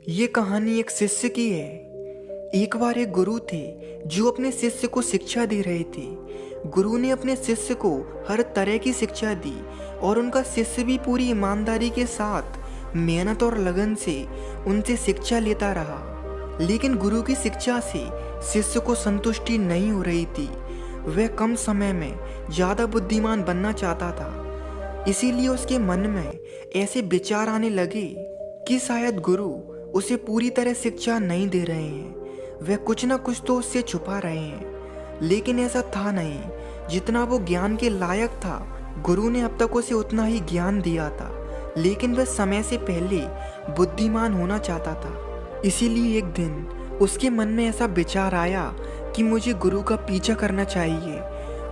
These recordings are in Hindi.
ये कहानी एक शिष्य की है। एक बार एक गुरु थे जो अपने शिष्य को शिक्षा दे रहे थे। गुरु ने अपने शिष्य को हर तरह की शिक्षा दी और उनका शिष्य भी पूरी ईमानदारी के साथ मेहनत और लगन से उनसे शिक्षा लेता रहा। लेकिन गुरु की शिक्षा से शिष्य को संतुष्टि नहीं हो रही थी। वह कम समय में ज़्यादा बुद्धिमान बनना चाहता था। इसीलिए उसके मन में ऐसे विचार आने लगे कि शायद गुरु उसे पूरी तरह शिक्षा नहीं दे रहे हैं, वह कुछ ना कुछ तो उससे छुपा रहे हैं। लेकिन ऐसा था नहीं। जितना वो ज्ञान के लायक था, गुरु ने अब तक उसे उतना ही ज्ञान दिया था, लेकिन वह समय से पहले बुद्धिमान होना चाहता था। इसीलिए एक दिन उसके मन में ऐसा विचार आया कि मुझे गुरु का पीछा करना चाहिए।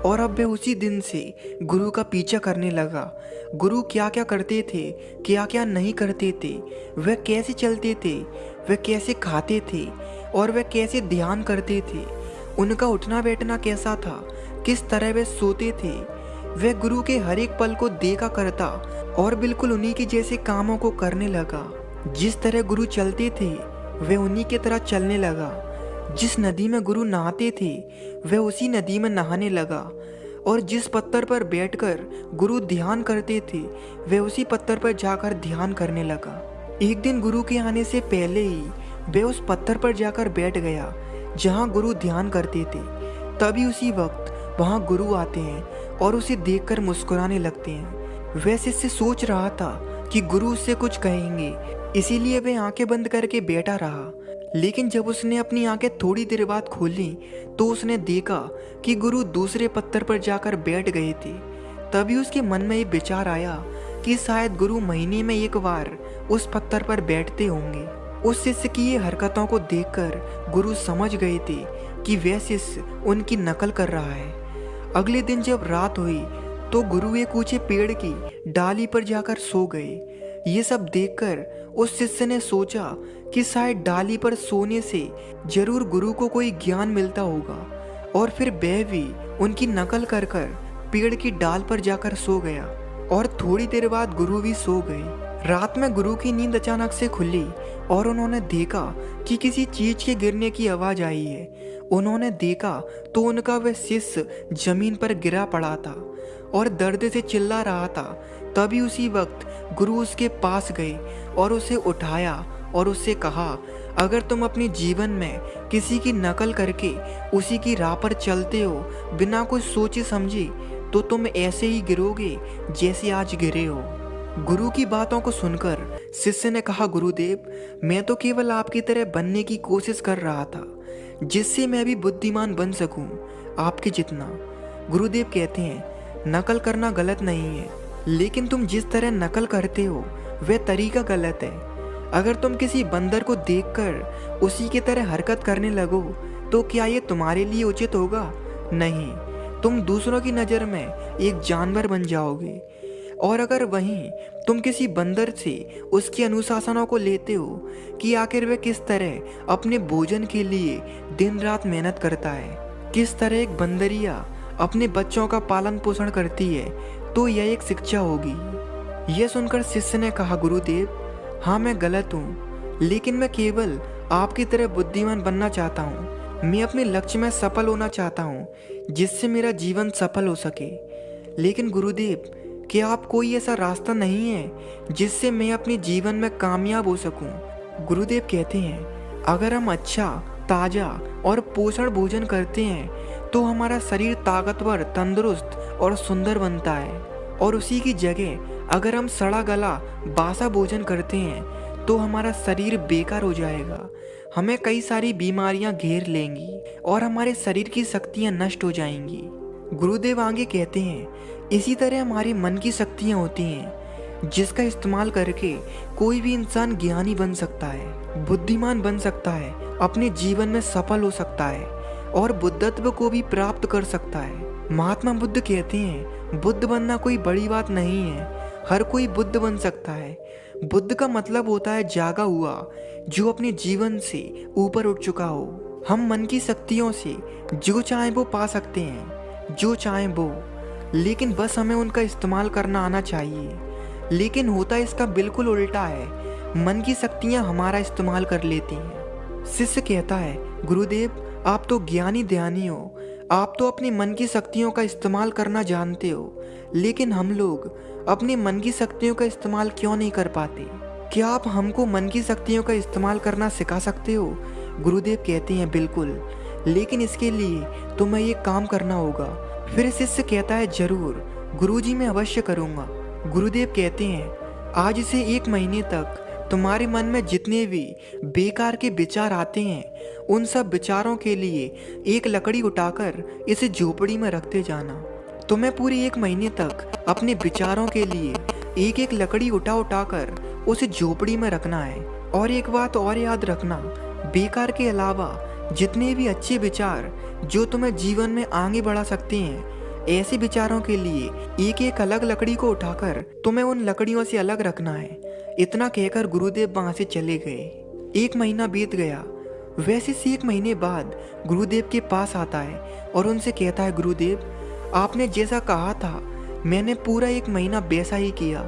और अब वह उसी दिन से गुरु का पीछा करने लगा। गुरु क्या क्या करते थे, क्या क्या नहीं करते थे, वह कैसे चलते थे, वह कैसे खाते थे और वह कैसे ध्यान करते थे, उनका उठना बैठना कैसा था, किस तरह वह सोते थे। वह गुरु के हर एक पल को देखा करता और बिल्कुल उन्हीं के जैसे कामों को करने लगा। जिस तरह गुरु चलते थे वह उन्हीं की तरह चलने लगा। जिस नदी में गुरु नहाते थे वह उसी नदी में नहाने लगा। और जिस पत्थर पर बैठकर गुरु ध्यान करते थे वह उसी पत्थर पर जाकर ध्यान करने लगा। एक दिन गुरु के आने से पहले ही वह उस पत्थर पर जाकर बैठ गया जहाँ गुरु ध्यान करते थे। तभी उसी वक्त वहाँ गुरु आते हैं और उसे देखकर मुस्कुराने लगते हैं। वह शिष्य सोच रहा था कि गुरु उससे कुछ कहेंगे, इसीलिए वह आंखें बंद करके बैठा रहा। लेकिन जब उसने अपनी आंखें थोड़ी देर बाद खोली तो उसने देखा कि गुरु दूसरे पत्थर पर जाकर बैठ गए थे। तभी उसके मन में ये विचार आया कि शायद गुरु महीने में एक बार उस पत्थर पर बैठते होंगे। उस शिष्य की ये हरकतों को देखकर गुरु समझ गए थे कि वह शिष्य उनकी नकल कर रहा है। अगले दिन जब रात हुई तो गुरु एक ऊंचे पेड़ की डाली पर जाकर सो गए। ये सब देखकर उस शिष्य ने सोचा कि शायद डाली पर सोने से जरूर गुरु को कोई ज्ञान मिलता होगा। और फिर वह भी उनकी नकल कर कर पेड़ की डाल पर जाकर सो गया। और थोड़ी देर बाद गुरु भी सो गए। रात में गुरु की नींद अचानक से खुली और उन्होंने देखा कि किसी चीज के गिरने की आवाज आई है। उन्होंने देखा तो उनका वह शिष्य जमीन पर गिरा पड़ा था और दर्द से चिल्ला रहा था। तभी उसी वक्त गुरु उसके पास गए और उसे उठाया और उससे कहा, अगर तुम अपने जीवन में किसी की नकल करके उसी की राह पर चलते हो बिना कुछ सोचे समझे, तो तुम ऐसे ही गिरोगे जैसे आज गिरे हो। गुरु की बातों को सुनकर शिष्य ने कहा, गुरुदेव, मैं तो केवल आपकी तरह बनने की कोशिश कर रहा था, जिससे मैं भी बुद्धिमान बन सकूं आपके जितना। गुरुदेव कहते हैं, नकल करना गलत नहीं है, लेकिन तुम जिस तरह नकल करते हो वह तरीका गलत है। अगर तुम किसी बंदर को देखकर उसी की तरह हरकत करने लगो तो क्या ये तुम्हारे लिए उचित होगा? नहीं, तुम दूसरों की नज़र में एक जानवर बन जाओगे। और अगर वहीं तुम किसी बंदर से उसके अनुशासनों को लेते हो कि आखिर वह किस तरह अपने भोजन के लिए दिन रात मेहनत करता है, किस तरह एक बंदरिया अपने बच्चों का पालन पोषण करती है, तो यह एक शिक्षा होगी। यह सुनकर शिष्य ने कहा, गुरुदेव, हाँ मैं गलत हूँ, लेकिन मैं केवल आपकी तरह बुद्धिमान बनना चाहता हूँ। मैं अपने लक्ष्य में सफल होना चाहता हूँ जिससे मेरा जीवन सफल हो सके। लेकिन गुरुदेव, क्या आप कोई ऐसा रास्ता नहीं है जिससे मैं अपने जीवन में कामयाब हो सकूं? गुरुदेव कहते हैं, अगर हम अच्छा, ताज़ा और पोषण भोजन करते हैं तो हमारा शरीर ताकतवर, तंदुरुस्त और सुंदर बनता है। और उसी की जगह अगर हम सड़ा गला, बासा भोजन करते हैं तो हमारा शरीर बेकार हो जाएगा, हमें कई सारी बीमारियां घेर लेंगी और हमारे शरीर की शक्तियां नष्ट हो जाएंगी। गुरुदेव आगे कहते हैं, इसी तरह हमारे मन की शक्तियां होती हैं जिसका इस्तेमाल करके कोई भी इंसान ज्ञानी बन सकता है, बुद्धिमान बन सकता है, अपने जीवन में सफल हो सकता है और बुद्धत्व को भी प्राप्त कर सकता है। महात्मा बुद्ध कहते हैं, बुद्ध बनना कोई बड़ी बात नहीं है, हर कोई बुद्ध बन सकता है। बुद्ध का मतलब होता है जागा हुआ, जो अपने जीवन से ऊपर उठ चुका हो। हम मन की शक्तियों से जो चाहे वो पा सकते हैं, जो चाहे वो, लेकिन बस हमें उनका इस्तेमाल करना आना चाहिए। लेकिन होता इसका बिल्कुल उल्टा है। मन की शक्तियाँ हमारा इस्तेमाल कर लेती हैं। शिष्य कहता है, गुरुदेव आप तो ज्ञानी ध्यानी हो, आप तो अपने मन की शक्तियों का इस्तेमाल करना जानते हो, लेकिन हम लोग अपने मन की शक्तियों का इस्तेमाल क्यों नहीं कर पाते? क्या आप हमको मन की शक्तियों का इस्तेमाल करना सिखा सकते हो? गुरुदेव कहते हैं, बिल्कुल, लेकिन इसके लिए तुम्हें ये काम करना होगा। फिर शिष्य कहता है, जरूर गुरुजी, मैं अवश्य करूँगा। गुरुदेव कहते हैं, आज से 1 महीने तक तुम्हारे मन में जितने भी बेकार के विचार आते हैं, उन सब विचारों के लिए एक लकड़ी उठाकर इसे झोपड़ी में रखते जाना। तुम्हें पूरे 1 महीने तक अपने विचारों के लिए एक एक लकड़ी उठाकर उसे झोपड़ी में रखना है। और एक बात और याद रखना, बेकार के अलावा जितने भी अच्छे विचार जो तुम्हें जीवन में आगे बढ़ा सकते हैं, ऐसे विचारों के लिए एक एक अलग लकड़ी को उठाकर तुम्हें उन लकड़ियों से अलग रखना है। इतना कहकर गुरुदेव वहां से चले गए। 1 महीना बीत गया। वैसे से 1 महीने बाद गुरुदेव के पास आता है और उनसे कहता है, गुरुदेव आपने जैसा कहा था मैंने पूरा 1 महीना वैसा ही किया।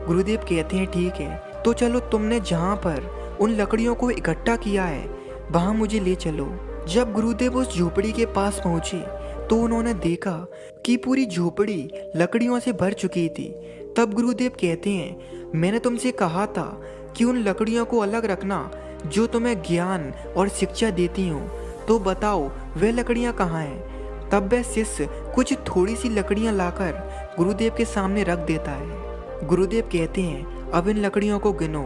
गुरुदेव कहते हैं, ठीक है, तो चलो तुमने जहाँ पर उन लकड़ियों को इकट्ठा किया है वहाँ मुझे ले चलो। जब गुरुदेव उस झोपड़ी के पास पहुँचे तो उन्होंने देखा कि पूरी झोपड़ी लकड़ियों से भर चुकी थी। तब गुरुदेव कहते हैं, मैंने तुमसे कहा था कि उन लकड़ियों को अलग रखना जो तुम्हें ज्ञान और शिक्षा देती हो, तो बताओ वे लकड़ियां कहाँ हैं? तब वह शिष्य कुछ थोड़ी सी लकड़ियां लाकर गुरुदेव के सामने रख देता है। गुरुदेव कहते हैं, अब इन लकड़ियों को गिनो।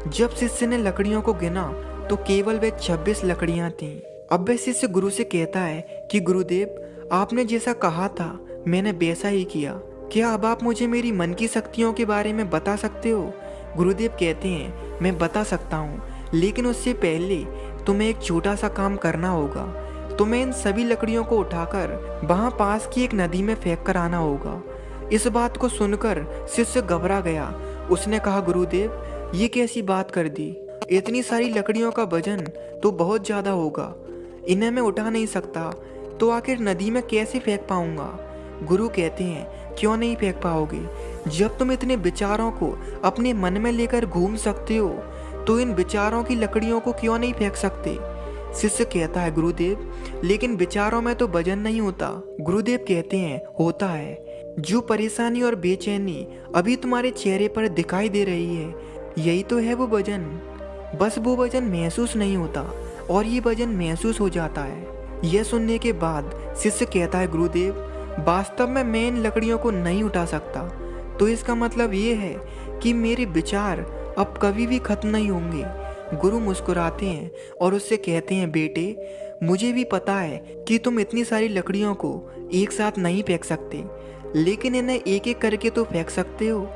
जब शिष्य ने लकड़ियों को गिना तो केवल वे 26 लकड़ियां थीं। अब वह शिष्य गुरु से कहता है कि गुरुदेव आपने जैसा कहा था मैंने वैसा ही किया। क्या अब आप मुझे मेरी मन की शक्तियों के बारे में बता सकते हो? गुरुदेव कहते हैं, मैं बता सकता हूँ, लेकिन उससे पहले तुम्हें एक छोटा सा काम करना होगा। तुम्हें इन सभी लकड़ियों को उठाकर वहाँ पास की एक नदी में फेंक कर आना होगा। इस बात को सुनकर शिष्य घबरा गया। उसने कहा, गुरुदेव ये कैसी बात कर दी? इतनी सारी लकड़ियों का वजन तो बहुत ज़्यादा होगा, इन्हें मैं उठा नहीं सकता, तो आखिर नदी में कैसे फेंक पाऊंगा? गुरु कहते हैं, क्यों नहीं फेंक पाओगे? जब तुम इतने विचारों को अपने मन में लेकर घूम सकते हो, तो इन विचारों की लकड़ियों को क्यों नहीं फेंक सकते? शिष्य कहता है, गुरुदेव लेकिन विचारों में तो वजन नहीं होता। गुरुदेव कहते हैं, होता है। जो परेशानी और बेचैनी अभी तुम्हारे चेहरे पर दिखाई दे रही है, यही तो है वो वजन। बस वो वजन महसूस नहीं होता और ये वजन महसूस हो जाता है। यह सुनने के बाद शिष्य कहता है, गुरुदेव वास्तव में मैं इन लकड़ियों को नहीं उठा सकता, तो इसका मतलब ये है कि मेरे विचार अब कभी भी खत्म नहीं होंगे। गुरु मुस्कुराते हैं और उससे कहते हैं, बेटे मुझे भी पता है कि तुम इतनी सारी लकड़ियों को एक साथ नहीं फेंक सकते, लेकिन इन्हें एक एक करके तो फेंक सकते हो।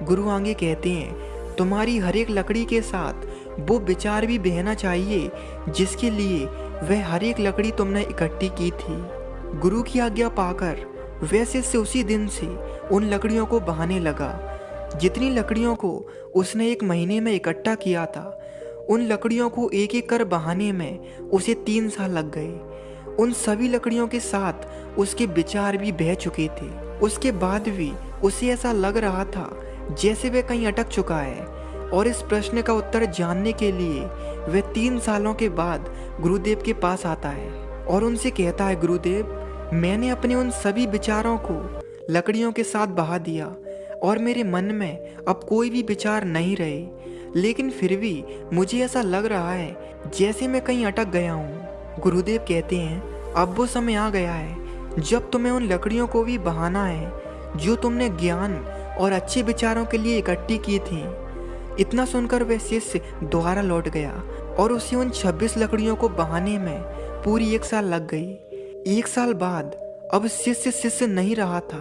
गुरु आगे कहते हैं, तुम्हारी हर एक लकड़ी के साथ वो विचार भी बहना चाहिए जिसके लिए वह हर एक लकड़ी तुमने इकट्ठी की थी। गुरु की आज्ञा पाकर वह शिष्य उसी दिन से उन लकड़ियों को बहाने लगा। जितनी लकड़ियों को उसने 1 महीने में इकट्ठा किया था, उन लकड़ियों को एक एक कर बहाने में उसे 3 साल लग गए। उन सभी लकड़ियों के साथ उसके विचार भी बह चुके थे। उसके बाद भी उसे ऐसा लग रहा था जैसे वह कहीं अटक चुका है, और इस प्रश्न का उत्तर जानने के लिए वह 3 सालों के बाद गुरुदेव के पास आता है और उनसे कहता है, गुरुदेव मैंने अपने उन सभी विचारों को लकड़ियों के साथ बहा दिया और मेरे मन में अब कोई भी विचार नहीं रहे, लेकिन फिर भी मुझे ऐसा लग रहा है जैसे मैं कहीं अटक गया हूँ। गुरुदेव कहते हैं, अब वो समय आ गया है जब तुम्हें उन लकड़ियों को भी बहाना है जो तुमने ज्ञान और अच्छे विचारों के लिए इकट्ठी की थी। इतना सुनकर वह शिष्य दोबारा लौट गया और उसे उन 26 लकड़ियों को बहाने में पूरी 1 साल लग गई। 1 साल बाद अब शिष्य नहीं रहा था।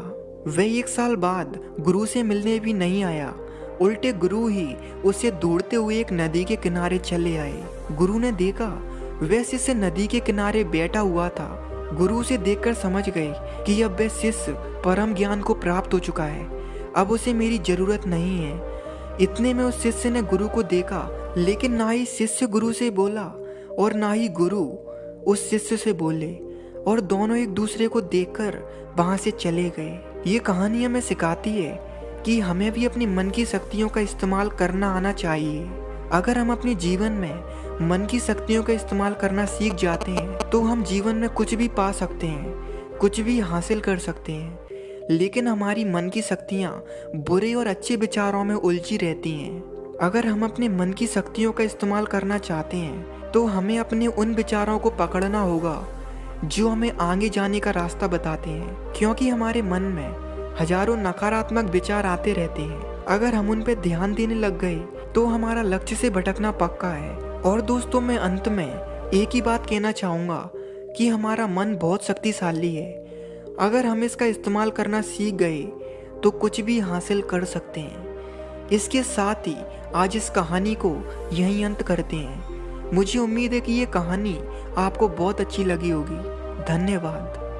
वह 1 साल बाद गुरु से मिलने भी नहीं आया, उल्टे गुरु ही उसे दौड़ते हुए एक नदी के किनारे चले आए। गुरु ने देखा वह शिष्य नदी के किनारे बैठा हुआ था। गुरु उसे देखकर समझ गए कि अब वह शिष्य परम ज्ञान को प्राप्त हो चुका है, अब उसे मेरी जरूरत नहीं है। इतने में उस शिष्य ने गुरु को देखा, लेकिन ना ही शिष्य गुरु से बोला और ना ही गुरु उस शिष्य से बोले, और दोनों एक दूसरे को देखकर वहां से चले गए। ये कहानी हमें सिखाती है कि हमें भी अपनी मन की शक्तियों का इस्तेमाल करना आना चाहिए। अगर हम अपने जीवन में मन की शक्तियों का इस्तेमाल करना सीख जाते हैं तो हम जीवन में कुछ भी पा सकते हैं, कुछ भी हासिल कर सकते हैं। लेकिन हमारी मन की शक्तियाँ बुरे और अच्छे विचारों में उलझी रहती हैं। अगर हम अपने मन की शक्तियों का इस्तेमाल करना चाहते हैं तो हमें अपने उन विचारों को पकड़ना होगा जो हमें आगे जाने का रास्ता बताते हैं, क्योंकि हमारे मन में हजारों नकारात्मक विचार आते रहते हैं। अगर हम उन पर ध्यान देने लग गए तो हमारा लक्ष्य से भटकना पक्का है। और दोस्तों, मैं अंत में एक ही बात कहना चाहूँगा कि हमारा मन बहुत शक्तिशाली है। अगर हम इसका इस्तेमाल करना सीख गए तो कुछ भी हासिल कर सकते हैं। इसके साथ ही आज इस कहानी को यहीं अंत करते हैं। मुझे उम्मीद है कि ये कहानी आपको बहुत अच्छी लगी होगी। धन्यवाद।